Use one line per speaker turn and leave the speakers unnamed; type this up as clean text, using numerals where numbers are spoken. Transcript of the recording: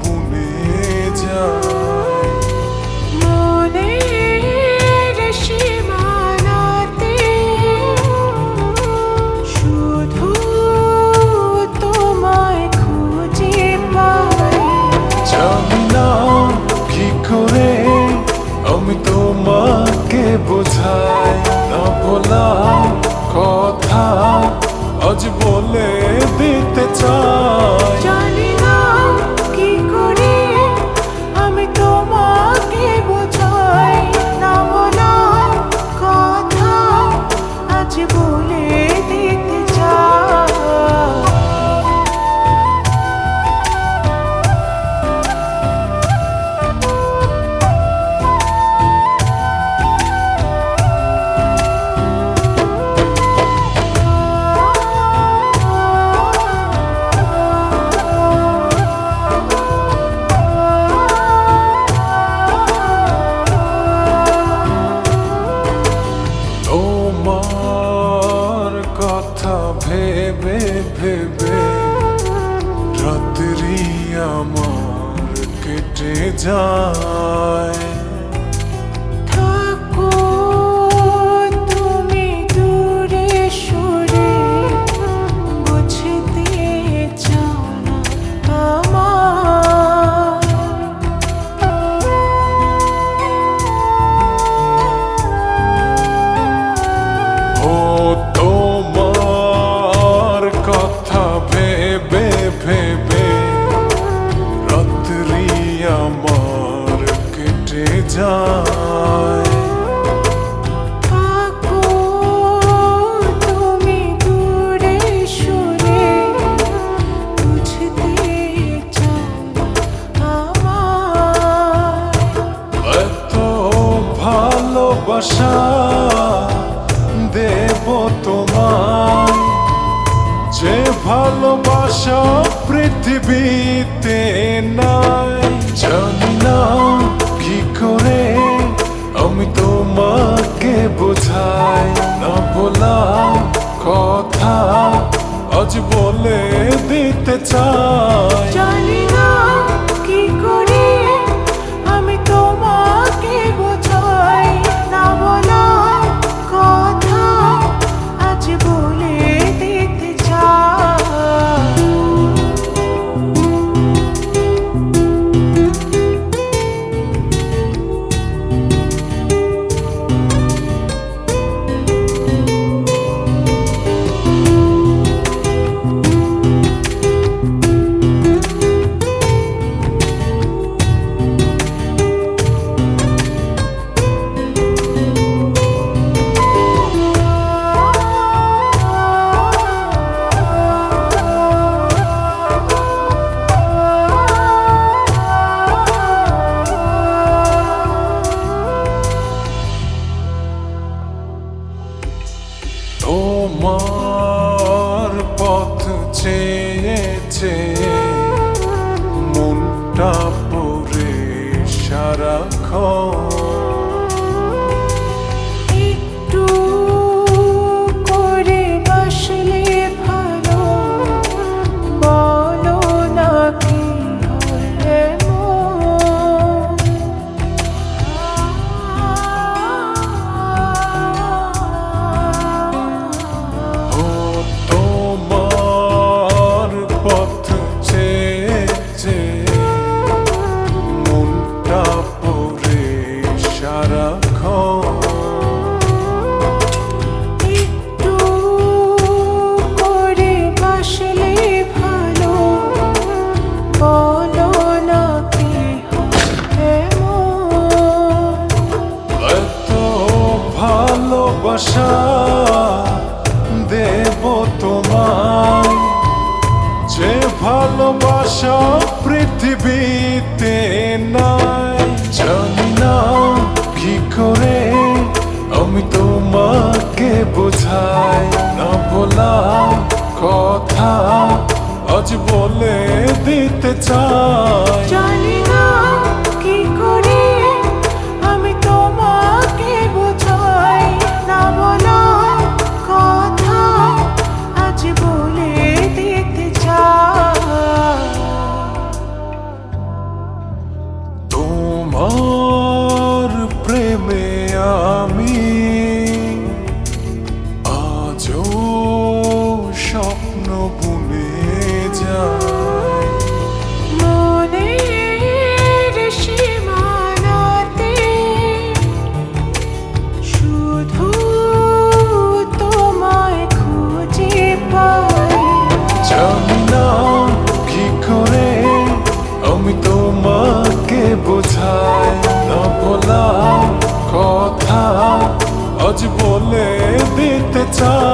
বুনে যায়।
মনের সীমানাতে শুধু তোমায় খুঁজে পাই।
জানি না কি করে আমি তোমাকে বোঝাই, না বলা কথা আজ বলে দিতে চাই।
জানি না কি করে আমি তোমাকে বোঝাই, না বলা কথা আজ বলে দিতে চাই।
তোমার কথা ভেবে ভেবে রাত্রি আমার কেটে যায়।
থাকো তুমি দূরে সরে, বুঝতে চাও না আমার।
ও তোমার কথা ভেবে ভেবে রাত্রি আমার কেটে যায়।
থাকো তুমি দূরে সরে, বুঝতে চাও না আমার।
এত ভালোবাসা দেব তোমায়, যে ভালোবাসা পৃথিবীতে নাই। জানি না কি করে আমি তোমাকে বোঝাই, না বলা কথা আজ বলে দিতে চাই।
জানি না কি করে আমি তোমাকে বোঝাই, না বলা কথা আজ বলে দিতে চাই।
তোমার পথ চেয়ে চেয়ে মনটা পড়ে সারাক্ষণ।
একটু করে বাসলে ভালো, বলো না কি হয় এমন।
ও তোমার পথ চেয়ে চেয়ে মনটা পড়ে সারাক্ষণ।
একটু করে বাসলে ভালো, বলো না কি হয় এমন।
এত ভালোবাসা দেব তোমায়, যে ভালোবাসা পৃথিবীতে নাই। জানি না কি করে আমি তোমাকে বোঝাই, না বলা কথা আজ বলে দিতে চাই।
জানি না কি করে আমি তোমাকে বোঝাই, না বলা কথা আজ বলে দিতে চাই।
প্রেমে আমি আজও স্বপ্ন বুনে যাই।
মনের সীমানাতে শুধু তোমায় খুঁজে পাই।
জানি না কি করে আমি তোমাকে বোঝাই, না বলা কথা আজ বলে দিতে চাই।